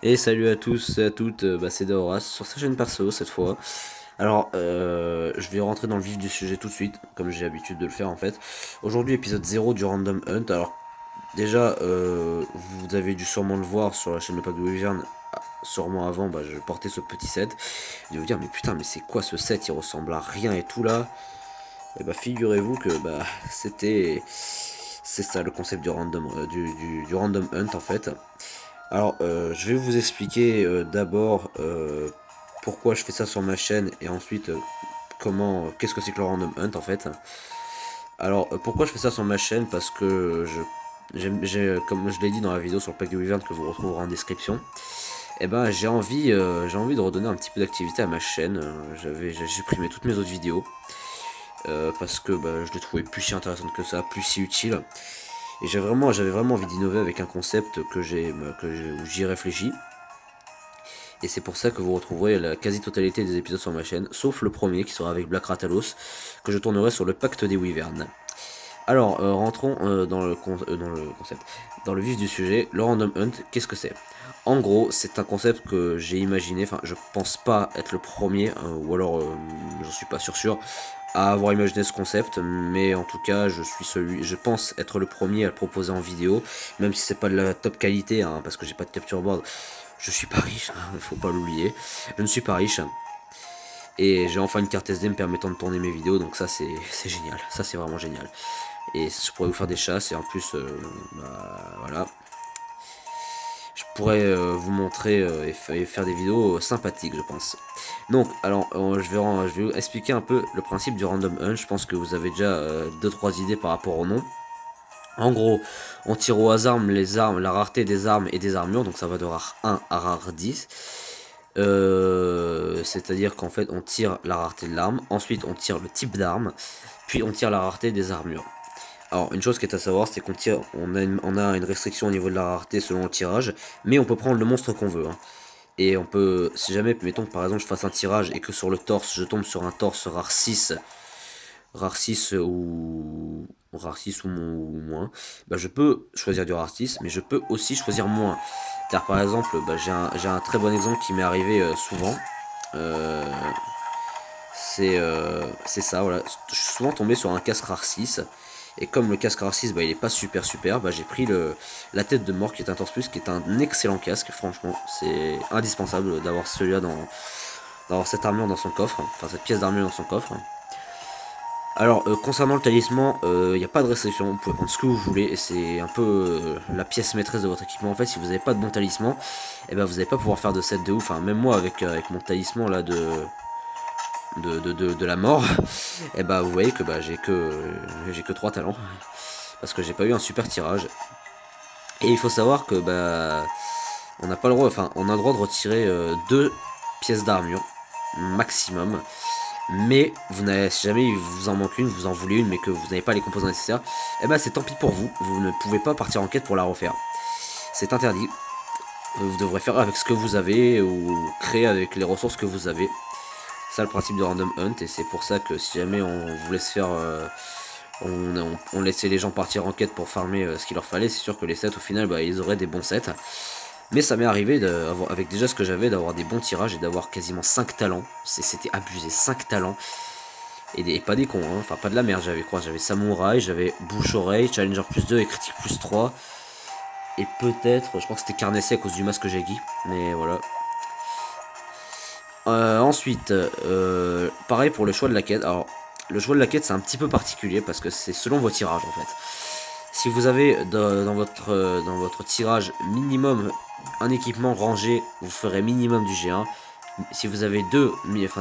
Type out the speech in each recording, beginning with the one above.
Et salut à tous et à toutes, c'est Daoras sur sa chaîne perso cette fois. Alors, je vais rentrer dans le vif du sujet tout de suite, comme j'ai l'habitude de le faire en fait. Aujourd'hui, épisode 0 du Random Hunt. Alors, déjà, vous avez dû sûrement le voir sur la chaîne de Pack de Wyvern. Sûrement avant, je portais ce petit set. Et vous dire, mais putain, mais c'est quoi ce set? Il ressemble à rien et tout là. Et figurez-vous que c'était. C'est ça le concept du du Random Hunt en fait. Alors, je vais vous expliquer d'abord pourquoi je fais ça sur ma chaîne et ensuite qu'est-ce que c'est que le Random Hunt en fait. Alors, pourquoi je fais ça sur ma chaîne? Parce que comme je l'ai dit dans la vidéo sur le pack de Wyvern que vous retrouverez en description, j'ai envie de redonner un petit peu d'activité à ma chaîne. J'ai supprimé toutes mes autres vidéos parce que je les trouvais plus si intéressantes que ça, plus si utiles. Et j'avais vraiment envie d'innover avec un concept où j'y réfléchis. Et c'est pour ça que vous retrouverez la quasi-totalité des épisodes sur ma chaîne, sauf le premier qui sera avec Black Ratalos, que je tournerai sur le pacte des Wyverns. Alors, rentrons dans le concept. Dans le vif du sujet, le Random Hunt, qu'est-ce que c'est? En gros, c'est un concept que j'ai imaginé, enfin, je pense pas être le premier, ou alors j'en suis pas sûr, à avoir imaginé ce concept, mais en tout cas, je pense être le premier à le proposer en vidéo, même si c'est pas de la top qualité, hein, parce que j'ai pas de capture board. Je suis pas riche, hein, faut pas l'oublier. Je ne suis pas riche. Et j'ai enfin une carte SD me permettant de tourner mes vidéos, donc ça c'est génial. Ça c'est vraiment génial. Et je pourrais vous faire des chasses, et en plus, voilà. Je pourrais vous montrer et faire des vidéos sympathiques, je pense. Donc, alors, je vais vous expliquer un peu le principe du Random Hunt. Je pense que vous avez déjà 2-3 idées par rapport au nom. En gros, on tire au hasard la rareté des armes et des armures, donc ça va de rare 1 à rare 10. C'est-à-dire qu'en fait, on tire la rareté de l'arme, ensuite on tire le type d'arme, puis on tire la rareté des armures. Alors, une chose qui est à savoir, c'est on a une restriction au niveau de la rareté selon le tirage, mais on peut prendre le monstre qu'on veut, hein. Et on peut, si jamais, mettons que par exemple je fasse un tirage et que sur le torse, je tombe sur un torse rare 6 ou moins, je peux choisir du rare 6, mais je peux aussi choisir moins. Car par exemple, j'ai un très bon exemple qui m'est arrivé souvent. Euh, c'est ça, voilà. Je suis souvent tombé sur un casque rare 6. Et comme le casque rare 6, il est pas super, j'ai pris la tête de mort qui est un torse plus, qui est un excellent casque, franchement. C'est indispensable d'avoir celui-là d'avoir cette armure dans son coffre, enfin cette pièce d'armure dans son coffre. Alors, concernant le talisman, il n'y a pas de restriction, vous pouvez prendre ce que vous voulez, et c'est un peu la pièce maîtresse de votre équipement. En fait, si vous n'avez pas de bon talisman, vous n'allez pas pouvoir faire de set de ouf. Enfin, même moi, avec mon talisman là de la mort, vous voyez que j'ai que 3 talents, parce que j'ai pas eu un super tirage. Et il faut savoir que on n'a pas le droit, enfin, on a le droit de retirer 2 pièces d'armure maximum. Mais vous n'avez, si jamais il vous en manque une, vous en voulez une, mais que vous n'avez pas les composants nécessaires, c'est tant pis pour vous. Vous ne pouvez pas partir en quête pour la refaire. C'est interdit. Vous devrez faire avec ce que vous avez ou créer avec les ressources que vous avez. C'est ça le principe de Random Hunt, et c'est pour ça que si jamais on vous laisse faire, on laissait les gens partir en quête pour farmer ce qu'il leur fallait, c'est sûr que les sets au final, ils auraient des bons sets. Mais ça m'est arrivé, avec déjà ce que j'avais, d'avoir des bons tirages et d'avoir quasiment 5 talents. C'était abusé, 5 talents. Et pas des cons, hein. Enfin pas de la merde, j'avais quoi? J'avais Samouraï, j'avais Bouche-Oreille, Challenger plus 2 et Critique plus 3. Et peut-être, je crois que c'était Carnessé à cause du masque Jaggi. Mais voilà. Ensuite, pareil pour le choix de la quête. Alors, le choix de la quête c'est un petit peu particulier parce que c'est selon vos tirages en fait. Si vous avez dans votre tirage minimum un équipement rangé, vous ferez minimum du G1. Si vous avez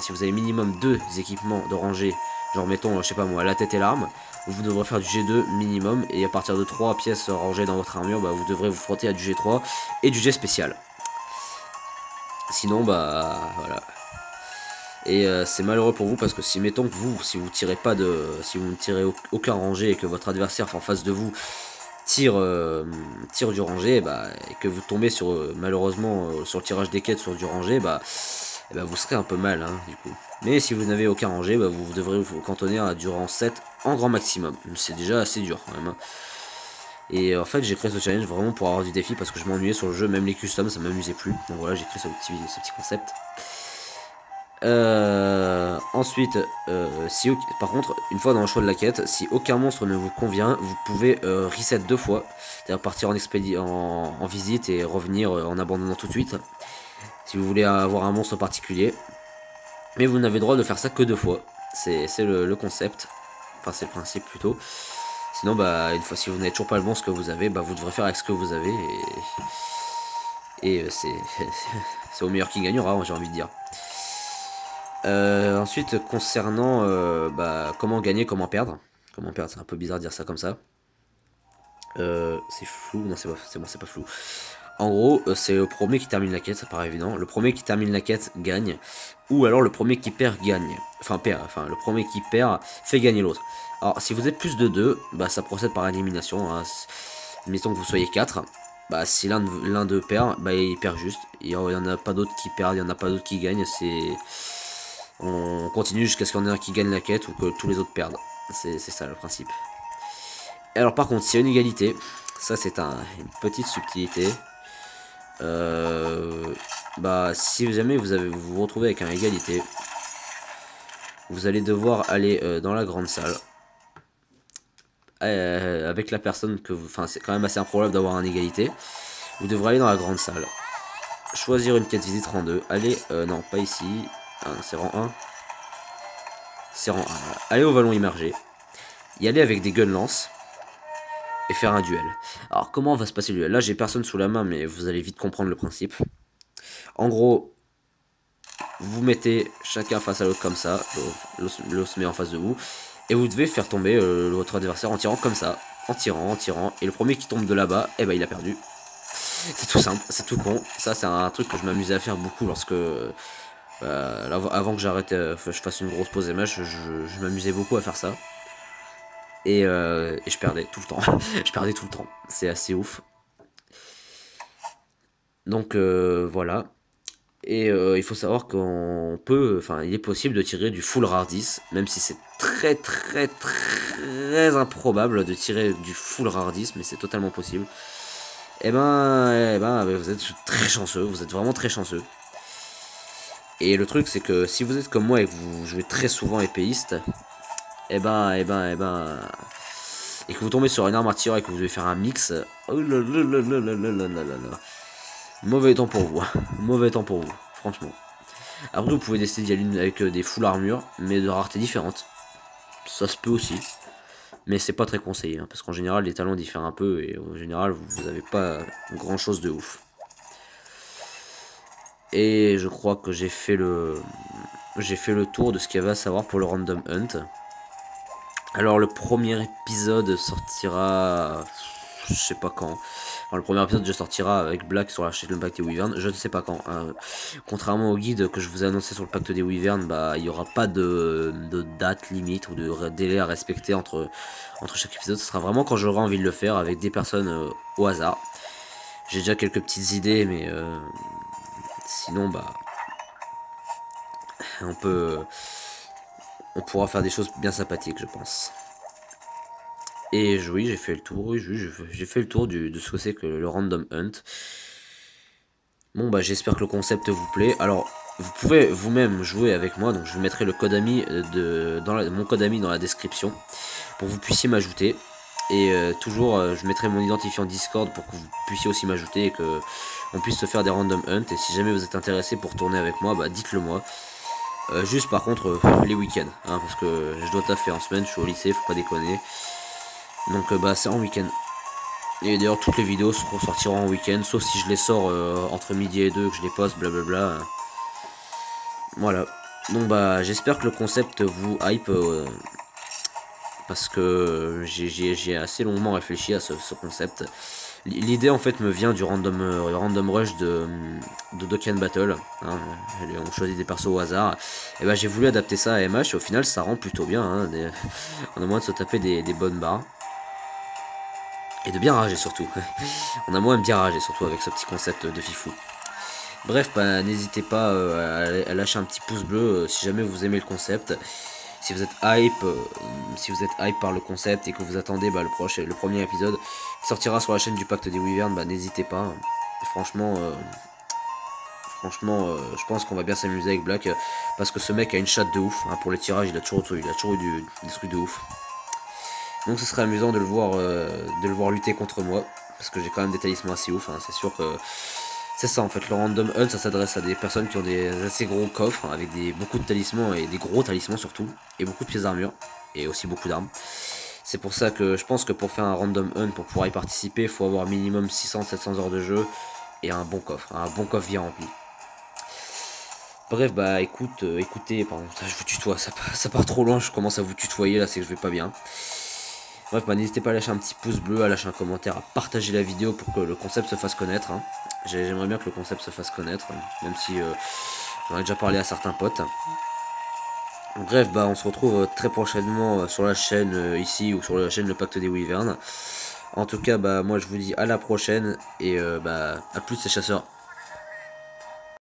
si vous avez minimum 2 équipements de rangée, genre mettons, je sais pas moi, la tête et l'arme, vous devrez faire du G2 minimum, et à partir de 3 pièces rangées dans votre armure, vous devrez vous frotter à du G3 et du G spécial. Sinon, voilà. Et c'est malheureux pour vous parce que si mettons que si vous tirez pas si vous ne tirez aucun rangé et que votre adversaire en face de vous tire du rangé, et que vous tombez sur malheureusement sur le tirage des quêtes sur du rangé, vous serez un peu mal, hein, du coup. Mais si vous n'avez aucun rangé, vous devrez vous cantonner à du rang 7 en grand maximum. C'est déjà assez dur quand même, hein. Et en fait j'ai créé ce challenge vraiment pour avoir du défi parce que je m'ennuyais sur le jeu, même les customs ça m'amusait plus. Donc voilà, j'ai créé ce petit concept. Ensuite, si, par contre, une fois dans le choix de la quête, si aucun monstre ne vous convient, vous pouvez reset 2 fois, c'est-à-dire partir en visite et revenir en abandonnant tout de suite, si vous voulez avoir un monstre particulier. Mais vous n'avez le droit de faire ça que 2 fois, c'est le concept, enfin c'est le principe plutôt. Sinon, bah, une fois, si vous n'avez toujours pas le monstre que vous avez, bah, vous devrez faire avec ce que vous avez, et c'est au meilleur qui gagnera, j'ai envie de dire. Ensuite, concernant bah, comment gagner, comment perdre. Comment perdre, c'est un peu bizarre de dire ça comme ça. C'est flou, non c'est bon, c'est pas flou. En gros, c'est le premier qui termine la quête, ça paraît évident. Le premier qui termine la quête gagne. Ou alors le premier qui perd gagne. Enfin, le premier qui perd fait gagner l'autre. Alors, si vous êtes plus de 2, bah, ça procède par élimination. Hein. Mettons que vous soyez 4. Bah, si l'un d'eux perd, bah, il perd juste. Il y en a pas d'autres qui perdent, il y en a pas d'autres qui gagnent. On continue jusqu'à ce qu'il y en ait un qui gagne la quête ou que tous les autres perdent. C'est ça le principe. Et alors par contre, s'il y a une égalité, ça c'est une petite subtilité. Bah si jamais vous vous retrouvez avec une égalité, vous allez devoir aller dans la grande salle. Avec la personne que vous... Enfin c'est quand même assez improbable d'avoir une égalité. Vous devrez aller dans la grande salle. Choisir une quête visite rang 2. Allez, non pas ici. Ah, c'est rang 1. C'est rang 1. Voilà. Allez au vallon immergé. Y aller avec des gun lance. Et faire un duel. Alors comment va se passer le duel? Là j'ai personne sous la main mais vous allez vite comprendre le principe. En gros, vous mettez chacun face à l'autre comme ça, l'autre se met en face de vous, et vous devez faire tomber votre adversaire en tirant comme ça, en tirant, et le premier qui tombe de là-bas, eh ben il a perdu. C'est tout simple, c'est tout con. Ça c'est un truc que je m'amusais à faire beaucoup lorsque... avant que j'arrête, je fasse une grosse pause des matchs, je m'amusais beaucoup à faire ça. Et je perdais tout le temps. Je perdais tout le temps. C'est assez ouf. Donc voilà. Et il faut savoir qu'on peut, enfin il est possible de tirer du full rare 10, même si c'est très improbable de tirer du full rare 10, mais c'est totalement possible. Et ben, vous êtes très chanceux, vous êtes vraiment très chanceux. Et le truc c'est que si vous êtes comme moi et que vous jouez très souvent épéiste, et que vous tombez sur une arme à tir et que vous devez faire un mix, oh là là là là là là là là là. Mauvais temps pour vous, mauvais temps pour vous, franchement. Après vous pouvez décider d'y aller avec des full armure, mais de rareté différente. Ça se peut aussi, mais c'est pas très conseillé, hein, parce qu'en général les talents diffèrent un peu, et en général vous avez pas grand chose de ouf. Et je crois que j'ai fait le tour de ce qu'il y avait à savoir pour le Random Hunt. Alors le premier épisode sortira, je sais pas quand. Enfin, le premier épisode sortira avec Black sur la chaîne Le Pacte des Wyverns, je ne sais pas quand. Hein. Contrairement au guide que je vous ai annoncé sur le Pacte des Wyverns, bah il n'y aura pas de date limite ou de délai à respecter entre chaque épisode. Ce sera vraiment quand j'aurai envie de le faire avec des personnes au hasard. J'ai déjà quelques petites idées, mais sinon bah on pourra faire des choses bien sympathiques, je pense. Et oui, j'ai fait le tour, oui, j'ai fait le tour de ce que c'est que le Random Hunt. Bon bah j'espère que le concept vous plaît. Alors vous pouvez vous-même jouer avec moi, donc je vous mettrai le code ami mon code ami dans la description pour que vous puissiez m'ajouter. Et toujours je mettrai mon identifiant Discord pour que vous puissiez aussi m'ajouter et que on puisse se faire des Random Hunt. Et si jamais vous êtes intéressé pour tourner avec moi, bah dites-le moi. Juste par contre les week-ends, hein, parce que je dois taffer en semaine, je suis au lycée, faut pas déconner. Donc bah c'est en week-end. Et d'ailleurs toutes les vidéos sortiront en week-end, sauf si je les sors entre midi et 2, que je les poste, blablabla. Voilà. Donc bah j'espère que le concept vous hype, parce que j'ai assez longuement réfléchi à ce concept. L'idée en fait me vient du random rush de Dokkan Battle, hein, on choisit des persos au hasard, et bah j'ai voulu adapter ça à MH et au final ça rend plutôt bien, hein, on a moins de se taper des bonnes barres. Et de bien rager surtout. On a moins de bien rager surtout avec ce petit concept de fifou. Bref, bah, n'hésitez pas à lâcher un petit pouce bleu si jamais vous aimez le concept. Si vous êtes hype, par le concept et que vous attendez le premier épisode qui sortira sur la chaîne du Pacte des Wyverns, bah n'hésitez pas. Franchement, je pense qu'on va bien s'amuser avec Black parce que ce mec a une chatte de ouf. Hein, pour les tirages, il a toujours eu des trucs de ouf. Donc ce serait amusant de le voir lutter contre moi parce que j'ai quand même des talismans assez ouf. Hein, c'est sûr que c'est ça en fait. Le random hunt, ça s'adresse à des personnes qui ont des assez gros coffres hein, avec beaucoup de talismans et des gros talismans surtout et beaucoup de pièces d'armure et aussi beaucoup d'armes. C'est pour ça que je pense que pour faire un random hunt, pour pouvoir y participer, il faut avoir minimum 600-700 heures de jeu et un bon coffre bien rempli. Bref, bah écoutez, pardon, je vous tutoie, ça part trop loin, je commence à vous tutoyer là, c'est que je vais pas bien. Bref, bah n'hésitez pas à lâcher un petit pouce bleu, à lâcher un commentaire, à partager la vidéo pour que le concept se fasse connaître. Hein. J'aimerais bien que le concept se fasse connaître, même si j'en ai déjà parlé à certains potes. Bref, bah on se retrouve très prochainement sur la chaîne ici ou sur la chaîne Le Pacte des Wyverns. En tout cas, bah moi je vous dis à la prochaine et bah à plus les chasseurs.